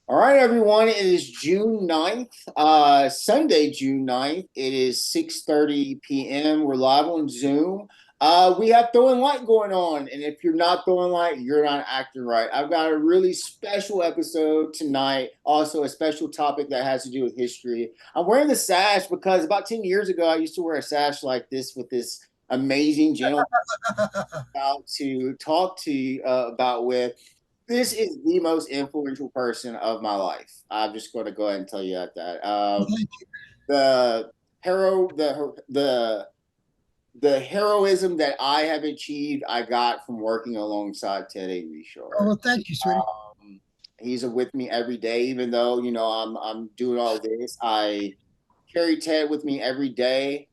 All right, everyone. It is June 9th, Sunday, June 9th. It is 6:30 p.m. We're live on Zoom. We have Throwing Light going on. And if you're not throwing light, you're not acting right. I've got a really special episode tonight. Also, a special topic that has to do with history. I'm wearing the sash because about 10 years ago, I used to wear a sash like this with this amazing gentleman about to talk to you about with. This is the most influential person of my life. I'm just going to go ahead and tell you that. The hero, the heroism that I have achieved, I got from working alongside Ted A. Oh, Richard. well, thank you, sweetie. He's with me every day, even though I'm doing all this. I carry Ted with me every day.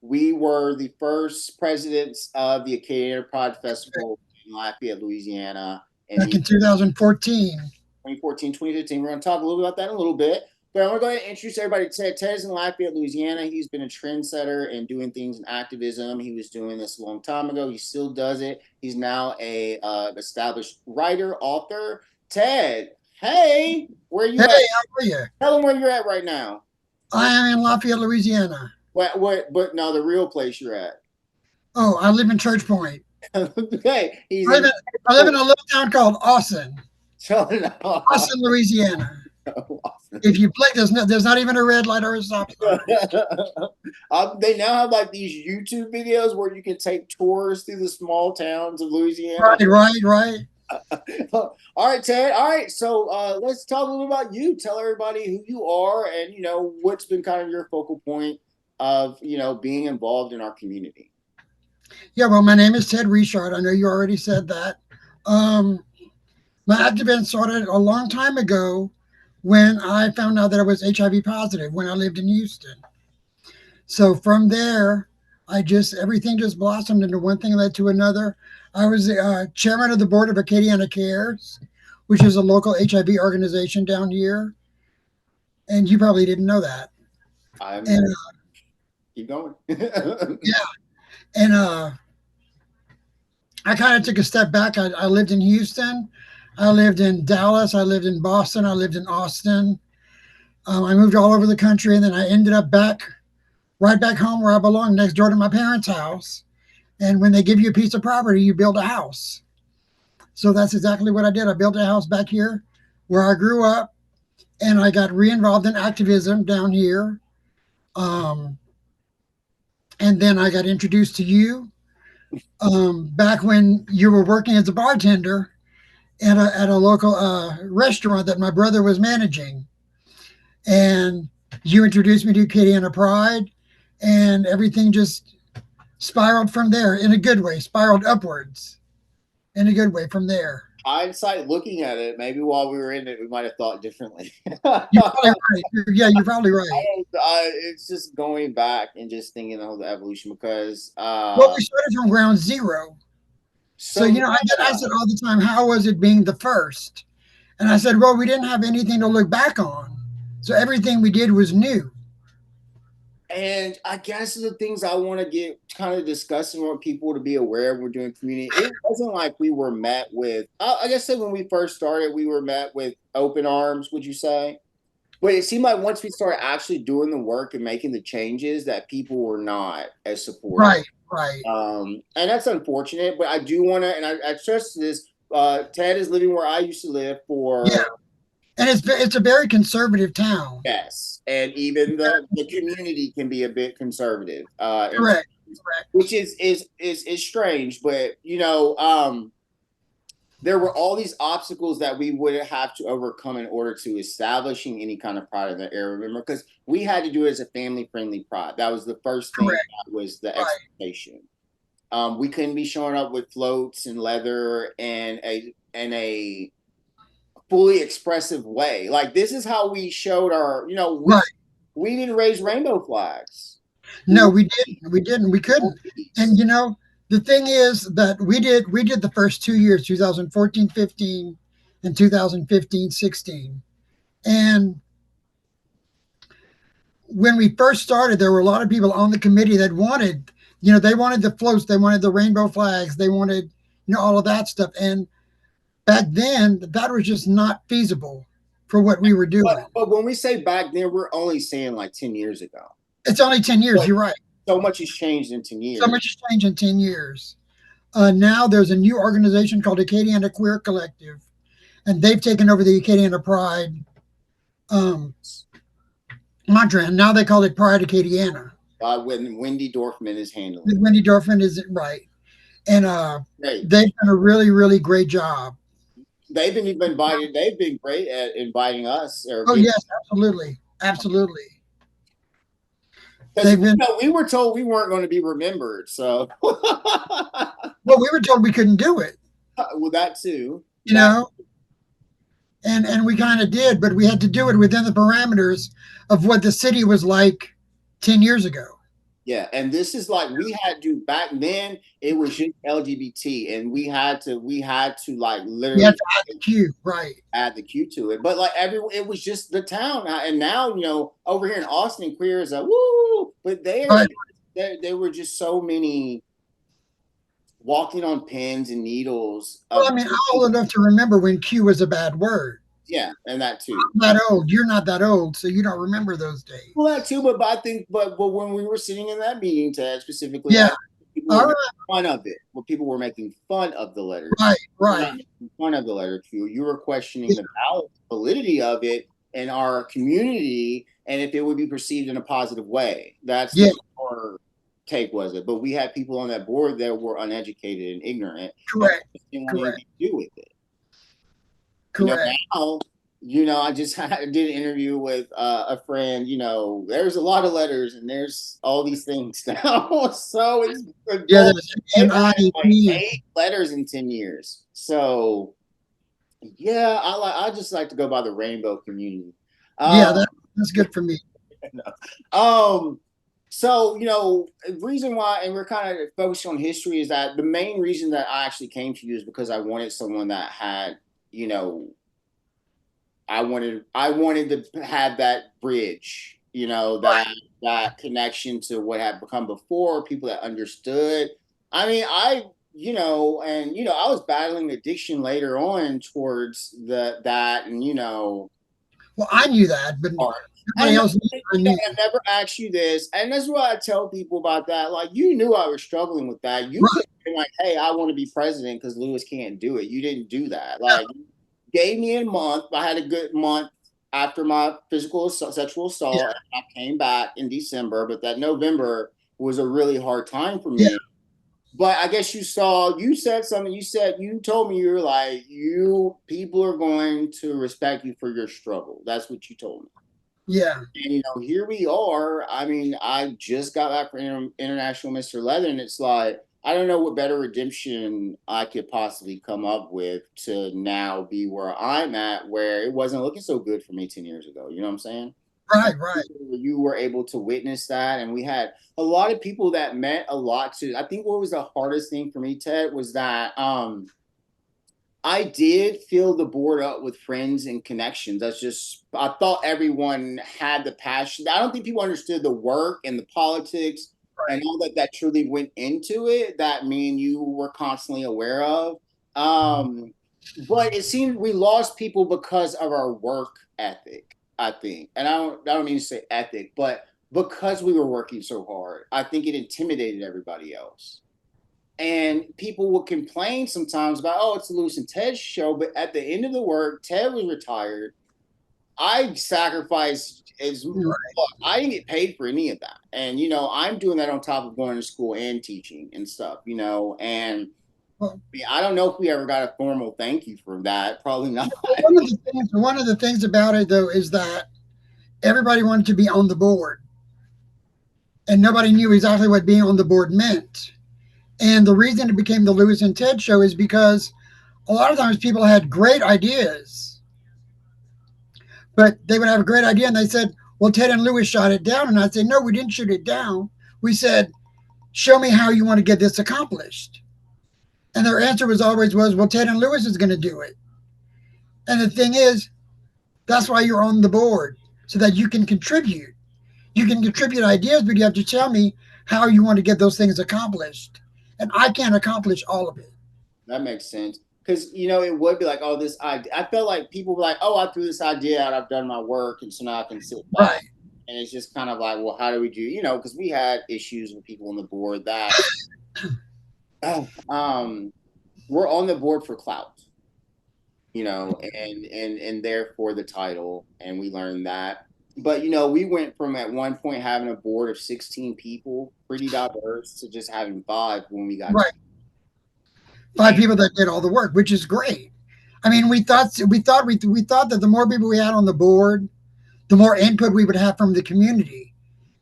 We were the first presidents of the Acadiana Pride Festival in Lafayette, Louisiana, in Back the in 2014. 2014, 2015. We're going to talk a little bit about that in a little bit. But I want to go ahead and introduce everybody to Ted. Ted is in Lafayette, Louisiana. He's been a trendsetter and doing things in activism. He was doing this a long time ago. He still does it. He's now a established writer, author. Ted, hey, where Hey, you at? how are you? Tell them where you're at right now. I am in Lafayette, Louisiana. But no, the real place you're at. Oh, I live in Church Point. Okay, he's I live in. in, I live in a little town called Austin, Showing off. Austin, Louisiana. If you blink, there's not even a red light or a stop sign. They now have like these YouTube videos where you can take tours through the small towns of Louisiana. Right, right, right. All right, Ted. All right, so let's talk a little about you. Tell everybody who you are and what's been kind of your focal point of being involved in our community. Yeah, well, my name is Ted Richard. I know you already said that. Um, my activism started a long time ago when I found out that I was HIV positive when I lived in Houston. So from there, everything just blossomed into one thing led to another. I was the chairman of the board of Acadiana Cares, which is a local HIV organization down here, and you probably didn't know that. And I'm keep going. yeah, and I kind of took a step back. I lived in Houston, I lived in Dallas, I lived in Boston, I lived in Austin. I moved all over the country, and then I ended up right back home where I belong, next door to my parents' house. And when they give you a piece of property, you build a house. So that's exactly what I did. I built a house back here where I grew up, and I got re-involved in activism down here. Um, and then I got introduced to you back when you were working as a bartender at a local restaurant that my brother was managing. And you introduced me to Acadiana Pride, and everything just spiraled from there in a good way, spiraled upwards in a good way from there. Hindsight, looking at it, maybe while we were in it, we might have thought differently. You're probably right. Yeah, you're probably right. It's just going back and just thinking of the evolution because Well, we started from ground zero. So, so I get yeah. asked it all the time, how was it being the first? And I said, well, we didn't have anything to look back on. So everything we did was new. And I guess the things I want to get kind of discussing, want people to be aware of, we're doing community. It wasn't like we were met with, I guess that when we first started, we were met with open arms, would you say? But it seemed like once we started actually doing the work and making the changes, that people were not as supportive. Right, right. And that's unfortunate, but I do want to, and I trust this. Ted is living where I used to live Yeah. for. And it's a very conservative town. Yes, and even the community can be a bit conservative, Correct, correct. which is strange. But there were all these obstacles that we would have to overcome in order to establishing any kind of pride in the area. Remember, because we had to do it as a family friendly pride. That was the first thing. Correct. That was the Right. expectation. We couldn't be showing up with floats and leather and a fully expressive way. Like this is how we showed our, Right. we didn't raise rainbow flags. We No, were we didn't. We didn't. We couldn't. And the thing is that we did the first 2 years, 2014, 15, and 2015, 16. And when we first started, there were a lot of people on the committee that wanted, they wanted the floats, they wanted the rainbow flags, they wanted, all of that stuff. And back then, that was just not feasible. for what we were doing. But when we say back then, we're only saying like 10 years ago. It's only 10 years. But You're right. so much has changed in 10 So years. much has changed in 10 years. Now there's a new organization called Acadiana Queer Collective, and they've taken over the Acadiana Pride mantra, and now they call it Pride Acadiana. When Wendy Dorfman is handling Wendy Dorfman is right. And they've done a really, really great job. They've been even invited. They've been great at inviting us. Oh yes, absolutely, absolutely. Because we were told we weren't going to be remembered. So, well, we were told we couldn't do it. Well, that too. You know, and we kind of did, but we had to do it within the parameters of what the city was like 10 years ago. Yeah, and this is like we had to back then. It was just LGBT, and we had to like literally add the Q, right? Add the Q to it, but like it was just the town. And now over here in Austin, queer is a woo. But there were just so many walking on pins and needles. Well, I mean, I'm old enough to remember when Q was a bad word. Yeah, and that too. I'm not old. You're not that old, so you don't remember those days. Well, that too, but I think, but when we were sitting in that meeting, Ted, specifically, yeah, people were making fun of it. Well, people were making fun of the letter. Right. Making fun of the letter Q. You were questioning the validity of it in our community, and if it would be perceived in a positive way. That's our take, was it? But we had people on that board that were uneducated and ignorant. Correct. And Correct. To do with it. Correct. Now, I just did an interview with a friend. There's a lot of letters and there's all these things now. So it's like 8 letters in 10 years. So yeah, I just like to go by the rainbow community. That's good for me. So, the reason why, and we're kind of focused on history, is that the main reason that I actually came to you is because I wanted someone that had, I wanted to have that bridge, that connection to what had become before, people that understood. I mean, I was battling addiction later on towards that, and Well, I knew that, but nobody else knew. I never asked you this, and that's what I tell people about that. Like, you knew I was struggling with that. You could be like, "Hey, I want to be president because Lewis can't do it." You didn't do that. Like, you gave me a month. I had a good month after my sexual assault. Yeah. I came back in December, but that November was a really hard time for me. Yeah. But I guess you said something. You told me, you were like, people are going to respect you for your struggle. That's what you told me. Yeah. And, here we are. I mean, I just got back from International Mr. Leather, and it's like, I don't know what better redemption I could possibly come up with to now be where I'm at, where it wasn't looking so good for me 10 years ago. You know what I'm saying? Right. You were able to witness that, and we had a lot of people that meant a lot to. I think what was the hardest thing for me, Ted, was that I did fill the board up with friends and connections. I thought everyone had the passion. I don't think people understood the work and the politics and all that truly went into it, that me and you were constantly aware of. But it seemed we lost people because of our work ethic, I think. And I don't mean to say ethic, but because we were working so hard, I think it intimidated everybody else. And people would complain sometimes about, oh, it's the Lewis and Ted show. But at the end of the work, Ted was retired. I sacrificed I didn't get paid for any of that. And, I'm doing that on top of going to school and teaching and stuff, and I don't know if we ever got a formal thank you for that. Probably not. One of the things about it, though, is that everybody wanted to be on the board. And nobody knew exactly what being on the board meant. And the reason it became the Lewis and Ted show is because a lot of times people had great ideas, but they would have a great idea and they said, well, Ted and Lewis shot it down. And I'd say, no, we didn't shoot it down. We said, show me how you want to get this accomplished. And their answer was always well, Ted and Lewis is going to do it. And the thing is, that's why you're on the board, so that you can contribute. You can contribute ideas, but you have to tell me how you want to get those things accomplished. And I can't accomplish all of it. That makes sense. because it would be like, oh, this idea. I felt like people were like, oh, I threw this idea out. I've done my work, and so now I can sit back. Right. And it's just kind of like, well, how do we do? Because we had issues with people on the board that, um, we're on the board for clout, and therefore the title, and we learned that. But we went from at one point having a board of 16 people, pretty diverse, to just having five when we got to. Right. Five people that did all the work, which is great. I mean, we thought that the more people we had on the board, the more input we would have from the community,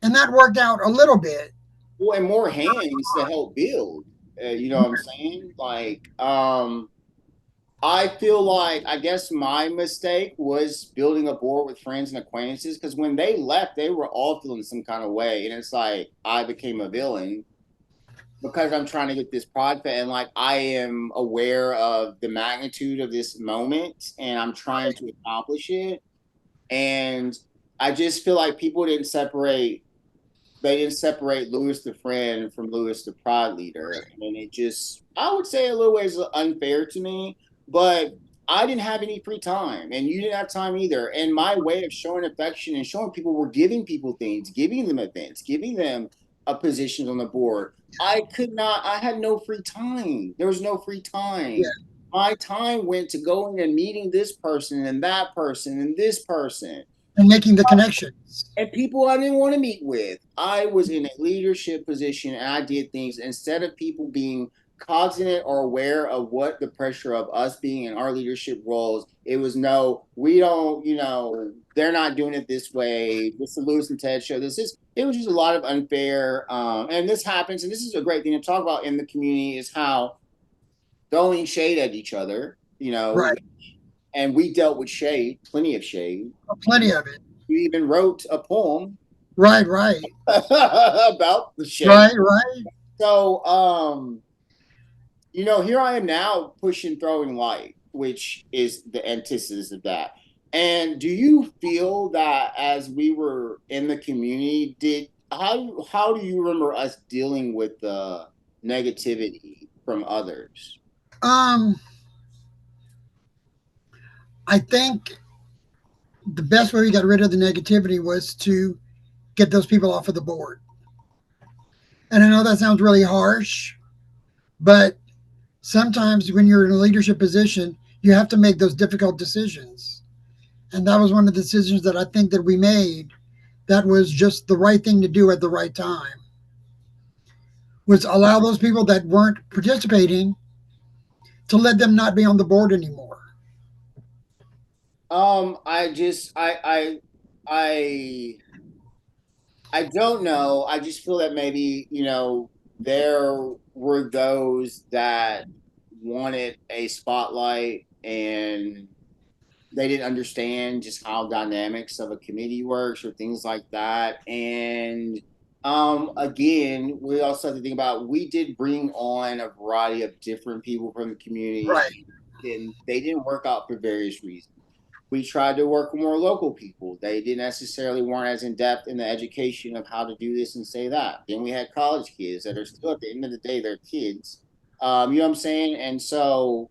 and that worked out a little bit. Well, and more hands to help build. You know what I'm saying? Like, I feel like I guess my mistake was building a board with friends and acquaintances because when they left, they were all feeling some kind of way, and it's like I became a villain because I'm trying to get this project, and like I am aware of the magnitude of this moment, and I'm trying to accomplish it, and I just feel like people didn't separate. They didn't separate Lewis the friend from Lewis the pride leader, and it just I would say a little ways unfair to me. But I didn't have any free time, and you didn't have time either. And my way of showing affection and showing people were giving people things, giving them events, giving them a position on the board. I could not. I had no free time. There was no free Yeah, time. My time went to going and meeting this person and that person and this person and making the connections. and people I didn't want to meet with. I was in a leadership position and I did things instead of people being cognizant or aware of what the pressure of us being in our leadership roles. It was no, we don't, they're not doing it this way. This is the Lewis and Ted show. It was just a lot of unfair. And this happens, and this is a great thing to talk about in the community is how throwing shade at each other, Right. and we dealt with shade, plenty of shade. Plenty of it. We even wrote a poem Right. Right. about the shade. Right. Right. So, here I am now pushing throwing light, which is the antithesis of that. And do you feel that as we were in the community, did how do you remember us dealing with the negativity from others? Um, I think the best way we got rid of the negativity was to get those people off of the board. And I know that sounds really harsh, but sometimes when you're in a leadership position, you have to make those difficult decisions. And that was one of the decisions that I think that we made that was just the right thing to do at the right time, was allow those people that weren't participating to let them not be on the board anymore. I just I don't know. I just feel that maybe, there were those that wanted a spotlight and they didn't understand just how dynamics of a committee works or things like that. And again, we also have to think about we did bring on a variety of different people from the community Right. and they didn't work out for various reasons. We tried to work with more local people. They didn't necessarily weren't as in depth in the education of how to do this and say that. Then we had college kids that are still at the end of the day, they're kids. You know what I'm saying? And so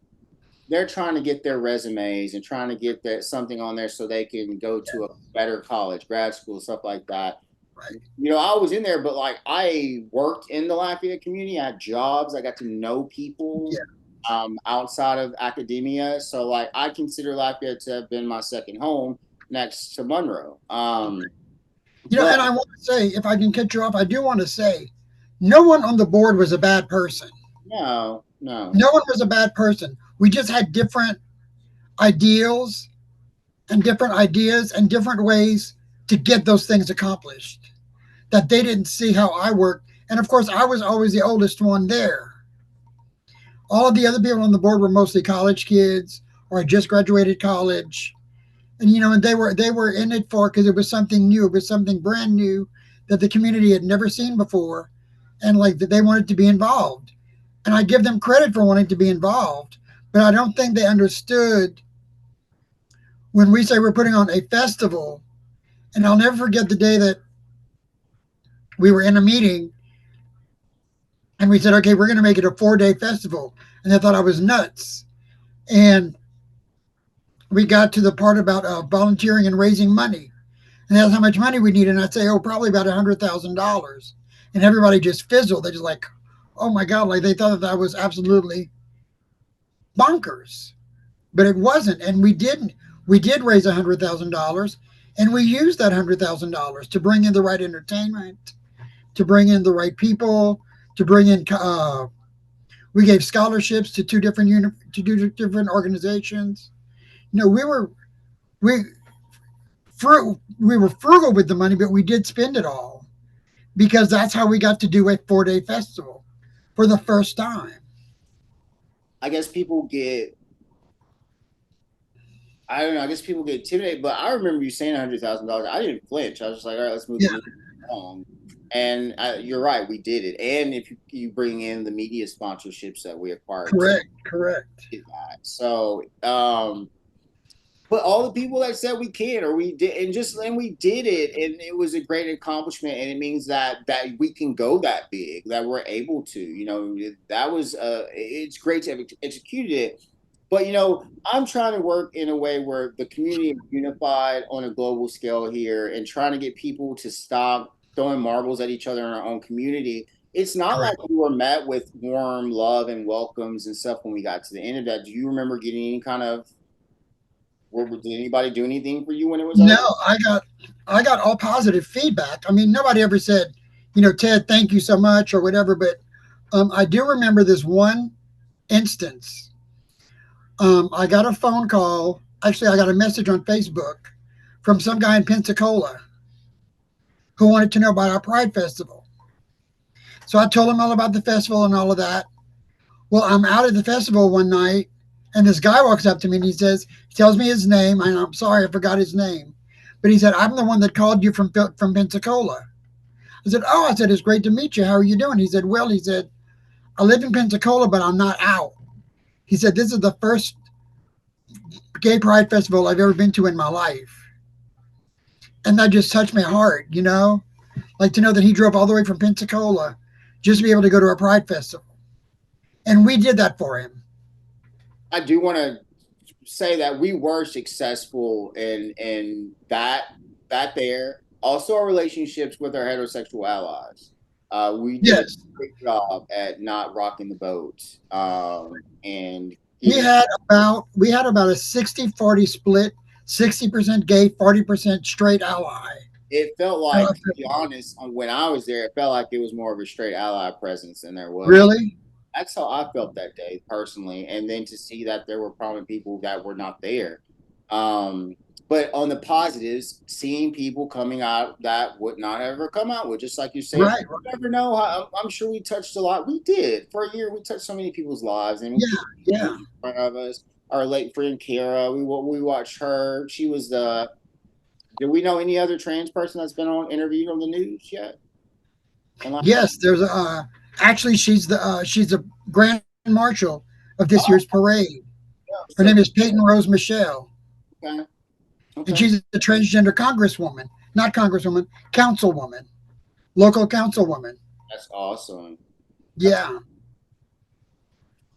they're trying to get their resumes and trying to get that something on there so they can go to a better college, grad school, stuff like that. Right. I was in there, but like I worked in the Lafayette community. I had jobs. I got to know people Yeah. outside of academia. So like I consider Lafayette to have been my second home next to Monroe. And But I want to say, if I can cut you off, I do want to say no one on the board was a bad person. no, no. No one was a bad person. We just had different ideals and different ideas and different ways to get those things accomplished that they didn't see how I worked. And of course, I was always the oldest one there. All of the other people on the board were mostly college kids or had just graduated college. And and they were in it for because it was something new, it was something brand new that the community had never seen before, and like that they wanted to be involved. And I give them credit for wanting to be involved, but I don't think they understood when we say we're putting on a festival. And I'll never forget the day that we were in a meeting and we said, okay, we're going to make it a 4-day festival. And they thought I was nuts. And we got to the part about volunteering and raising money. And that's how much money we need. And I'd say, oh, probably about $100,000. And everybody just fizzled. They just like, oh my God, like they thought that was absolutely bonkers. But it wasn't. And we didn't. We did raise $100,000, and we used that $100,000 to bring in the right entertainment, to bring in the right people, to bring in. We gave scholarships to two different organizations. You know, we we were frugal with the money, but we did spend it all because that's how we got to do a 4-day festival for the first time. I guess people get, I don't know, I guess people get intimidated, but I remember you saying $100,000. I didn't flinch. I was just like, all right, let's move the Yeah, needle along. And you're right, we did it. And if you bring in the media sponsorships that we acquired to correct, correct. that. So, but all the people that said we can or we did and we did it, and it was a great accomplishment, and it means that we can go that big, that we're able to, that was it's great to have executed it. But I'm trying to work in a way where the community is unified on a global scale here, and trying to get people to stop throwing marbles at each other in our own community. It's not like Correct. we were met with warm love and welcomes and stuff when we got to the end of that. Do you remember getting any kind of, did anybody do anything for you when it was No, over? I got all positive feedback. I mean, nobody ever said, Ted, thank you so much or whatever. But I do remember this one instance. I got a phone call. Actually, I got a message on Facebook from some guy in Pensacola who wanted to know about our Pride Festival. So I told him all about the festival and all of that. Well, I'm out at the festival one night, and this guy walks up to me and he tells me his name, and I'm sorry I forgot his name, but he said, I'm the one that called you from Pensacola. I said, oh, I said, it's great to meet you. How are you doing? He said, well, he said, I live in Pensacola, but I'm not out. He said, this is the first gay pride festival I've ever been to in my life. And that just touched my heart, like to know that he drove all the way from Pensacola just to be able to go to a pride festival. And we did that for him. I do want to say that we were successful in that there. Also, our relationships with our heterosexual allies. We did a Yes. great job at not rocking the boat, and We giving. had about a 60-40 split, 60% gay, 40% straight ally. It felt like, Uh, to be honest, when I was there, it felt like it was more of a straight ally presence than there was. really? That's how I felt that day personally, and then to see that there were prominent people that were not there. Um, but on the positives, seeing people coming out that would not ever come out with, just like you're saying, Right. you never know. I'm sure we touched a lot. We did for a year. We touched so many people's lives, and we Yeah. keep in Yeah. front of us. Our late friend Kara, we watched her. She was the. Do we know any other trans person that's been on interviewed on the news yet? In Lafayette? Yes. There's actually she's the grand marshal of this year's Oh, parade. Her so name is Peyton Rose Michelle, okay, and okay, she's a transgender congresswoman, not congresswoman, councilwoman, local councilwoman. that's awesome. That's Yeah.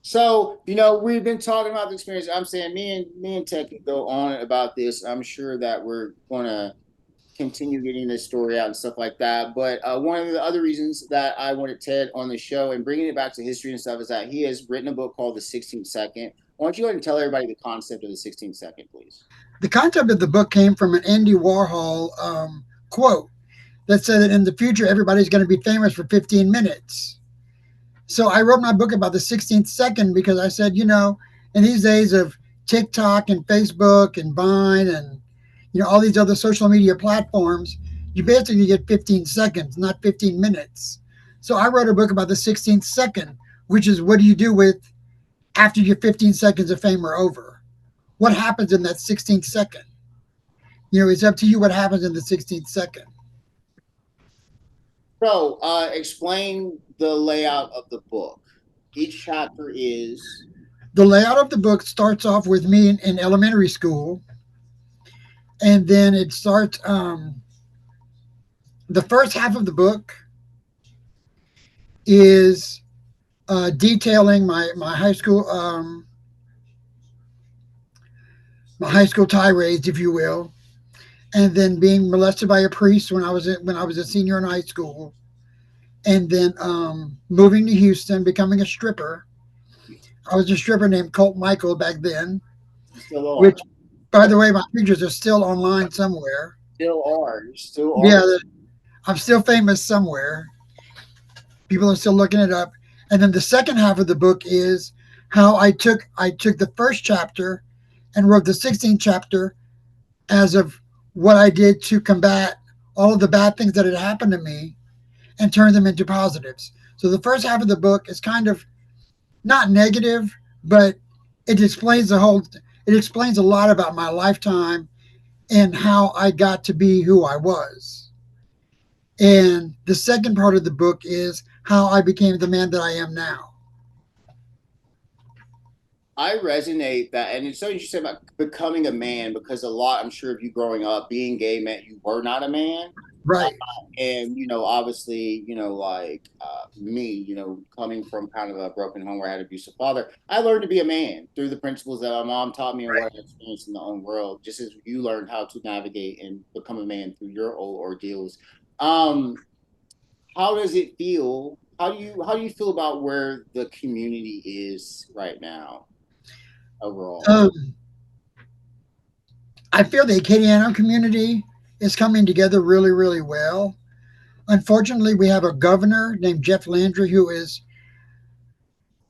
So, we've been talking about the experience. I'm saying me and Ted could go on about this. I'm sure that we're gonna continue getting this story out and stuff like that. But one of the other reasons that I wanted Ted on the show and bringing it back to history and stuff is that he has written a book called The 16th Second. Why don't you go ahead and tell everybody the concept of the 16th second, please? The concept of the book came from an Andy Warhol quote that said that in the future everybody's going to be famous for 15 minutes. So I wrote my book about the 16th second because I said, in these days of TikTok and Facebook and Vine and all these other social media platforms, you basically get 15 seconds, not 15 minutes. So I wrote a book about the 16th second, which is what do you do with after your 15 seconds of fame are over? What happens in that 16th second? It's up to you what happens in the 16th second. So, explain the layout of the book. Each chapter is The layout of the book starts off with me in elementary school, and then it starts. The first half of the book is detailing my high school my high school tirades, if you will, and then being molested by a priest when I was a senior in high school, and then moving to Houston, becoming a stripper. I was a stripper named Colt Michael back then, You still are. which, by the way, my pictures are still online somewhere. Still are. You still are. Yeah, I'm still famous somewhere. People are still looking it up. And then the second half of the book is how I took the first chapter and wrote the 16th chapter as of what I did to combat all of the bad things that had happened to me and turn them into positives. So the first half of the book is kind of not negative, but it explains the whole. It explains a lot about my lifetime and how I got to be who I was. And the second part of the book is how I became the man that I am now. I resonate that, and it's so you said about becoming a man because a lot. I'm sure of you growing up, being gay meant you were not a man. Right. And obviously, like me, coming from kind of a broken home where I had an abusive father, I learned to be a man through the principles that my mom taught me and what I experienced in the own world, just as you learned how to navigate and become a man through your old ordeals. um how does it feel, how do you feel about where the community is right now overall? Um, I feel the Acadiana community is coming together really, really well. Unfortunately, we have a governor named Jeff Landry who is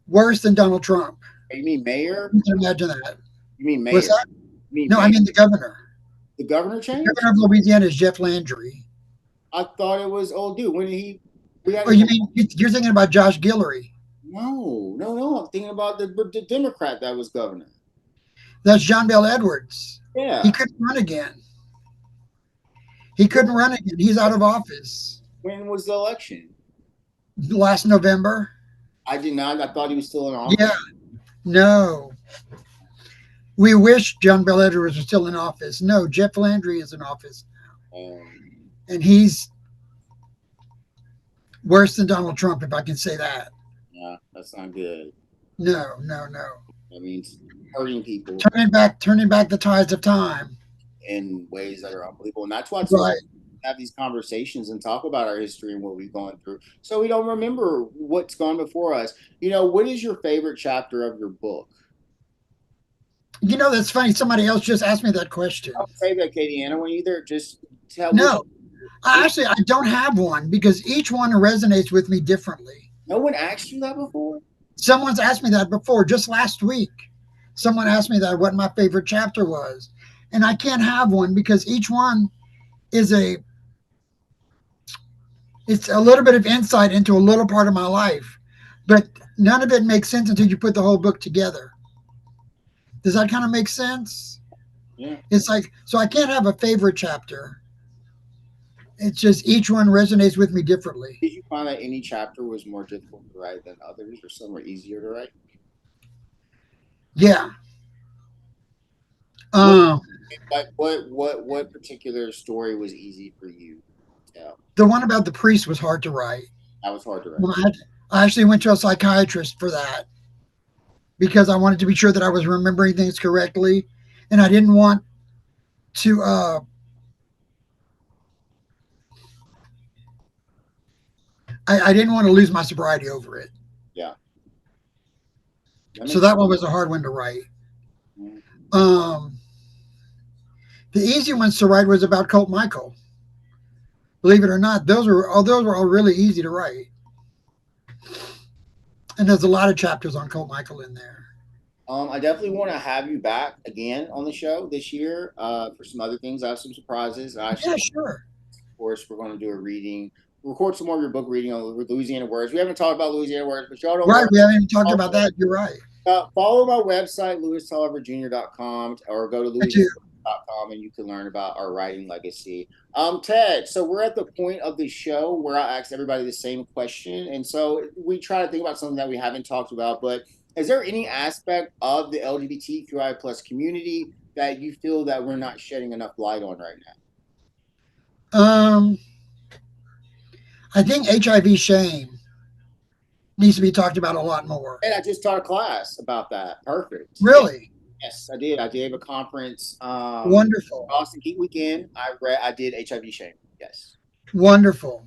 worse than Donald Trump. You mean mayor? You can imagine that. You mean What's mayor? that? You mean No, I mayor? mean the governor. The governor The changed? governor of Louisiana is Jeff Landry. I thought it was old dude. When did he? We Oh, had you mean you're thinking about Josh Guillory? no, no, no. I'm thinking about the Democrat that was governor. That's John Bell Edwards. He Yeah. couldn't run again. He couldn't run again. He's out of office. When was the election? Last November. I did not. I thought he was still in Yeah. office. No. We wish John Bell Edwards was still in office. No, Jeff Landry is in office, Um, and he's worse than Donald Trump, if I can say that. yeah, that's not good. No, no, no. That means hurting people Turning back the tides of time. in ways that are unbelievable, and that's why it's so Right. important to have these conversations and talk about our history and what we've gone through, so we don't remember what's gone before us. What is your favorite chapter of your book? That's funny. Somebody else just asked me that question. Don't say that, Katie Anna. When either just tell which. No, I don't have one because each one resonates with me differently. No one asked you that before. Someone's asked me that before, just last week. Someone asked me that what my favorite chapter was. And I can't have one because each one is it's a little bit of insight into a little part of my life. But none of it makes sense until you put the whole book together. Does that kind of make sense? Yeah. It's like, so I can't have a favorite chapter. It's just each one resonates with me differently. Did you find that any chapter was more difficult to write than others, or some were easier to write? Yeah. What Um, like what particular story was easy for you to tell? the one about the priest was hard to write. That was hard to write. Well, I actually went to a psychiatrist for that because I wanted to be sure that I was remembering things correctly, and I didn't want to. I didn't want to lose my sobriety over it. Yeah, that So makes that one was a hard one to write. sense. Um, the easy ones to write was about Colt Michael. Believe it or not, those were all really easy to write, and there's a lot of chapters on Colt Michael in there. I definitely want to have you back again on the show this year for some other things. I have some surprises. I Yeah, actually, sure. of course, we're going to do a reading, record some more of your book reading on Louisiana words. We haven't talked about Louisiana words, but y'all don't Right, worry. we haven't even talked about that. You're right. Follow my website, louistolliverjr.com, or go to I do. louisiana.com and you can learn about our writing legacy. Ted, so we're at the point of the show where I ask everybody the same question. And so we try to think about something that we haven't talked about, but is there any aspect of the LGBTQI plus community that you feel that we're not shedding enough light on right now? Um, I think HIV shame needs to be talked about a lot more. And I just taught a class about that. Perfect. Yeah. Really? Yes, I did. I did have a conference. Wonderful. Boston Geek Weekend. I did HIV shame. Yes. Wonderful.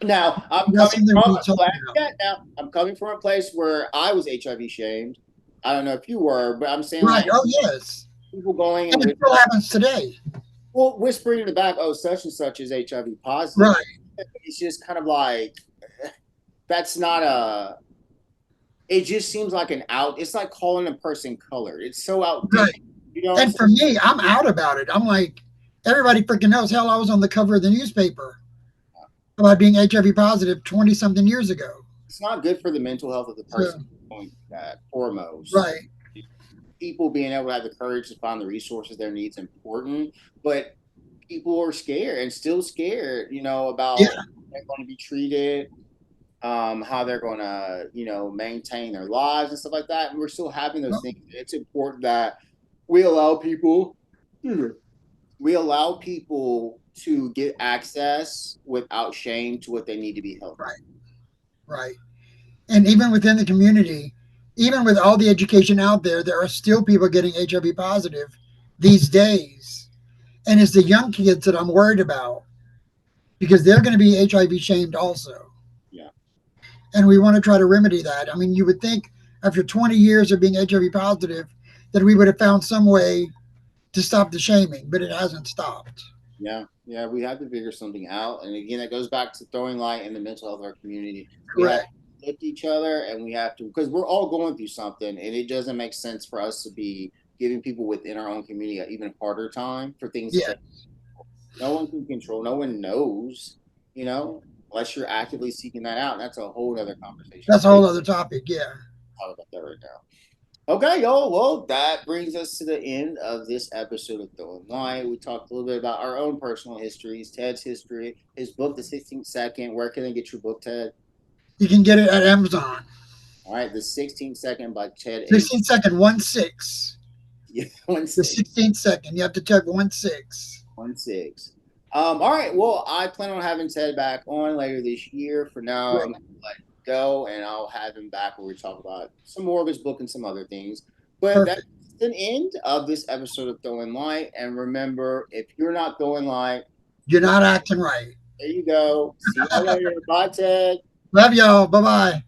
Now I'm That's coming something from we talk about. now I'm coming from a place where I was HIV shamed. I don't know if you were, but I'm saying Right. like Oh, yes. people going And and it with still happens today. well whispering in the back, oh such and such is HIV positive. Right. It's just kind of like that's not a. It just seems like an out. It's like calling a person colored. It's so Right. outdated. You know what I'm And saying? for me, I'm out about it. I'm like, everybody freaking knows. Hell, I was on the cover of the newspaper about being HIV positive 20 something years ago. It's not good for the mental health of the person So, doing that foremost. right. People being able to have the courage to find the resources their needs important, but people are scared and still scared, Yeah. about how they're going to be treated, how they're going to, maintain their lives and stuff like that. And we're still having those Well, things. It's important that we allow people, we allow people to get access without shame to what they need to be helped. right. Right. And even within the community, even with all the education out there, there are still people getting HIV positive these days. And it's the young kids that I'm worried about because they're going to be HIV shamed also. Yeah. And we want to try to remedy that. I mean, you would think after 20 years of being HIV positive that we would have found some way to stop the shaming, but it hasn't stopped. Yeah, yeah, we have to figure something out. And again, that goes back to throwing light in the mental health of our community. We have Correct. to lift each other and we have to, because we're all going through something, and it doesn't make sense for us to be giving people within our own community an even harder time for things that Yeah, no one can control, no one knows, unless you're actively seeking that out. And that's a whole other conversation. that's a So we whole other topic. Yeah. can talk about that right now. Okay, y'all. Well, that brings us to the end of this episode of Throwing Light. We talked a little bit about our own personal histories, Ted's history, his book, The 16th Second. Where can they get your book, Ted? You can get it at Amazon. All right, The 16th Second by Ted A. 16 second, 1 6. Yeah, one The six, 16th second. You have to check 1 6. 1 6. All right. Well, I plan on having Ted back on later this year. For now, I'm Great. gonna let him go, and I'll have him back where we talk about some more of his book and some other things. But that's Perfect. an end of this episode of Throwing Light. And remember, if you're not throwing light, You're not acting right. there you go. See y'all later. Bye, Ted. Love y'all. Bye bye.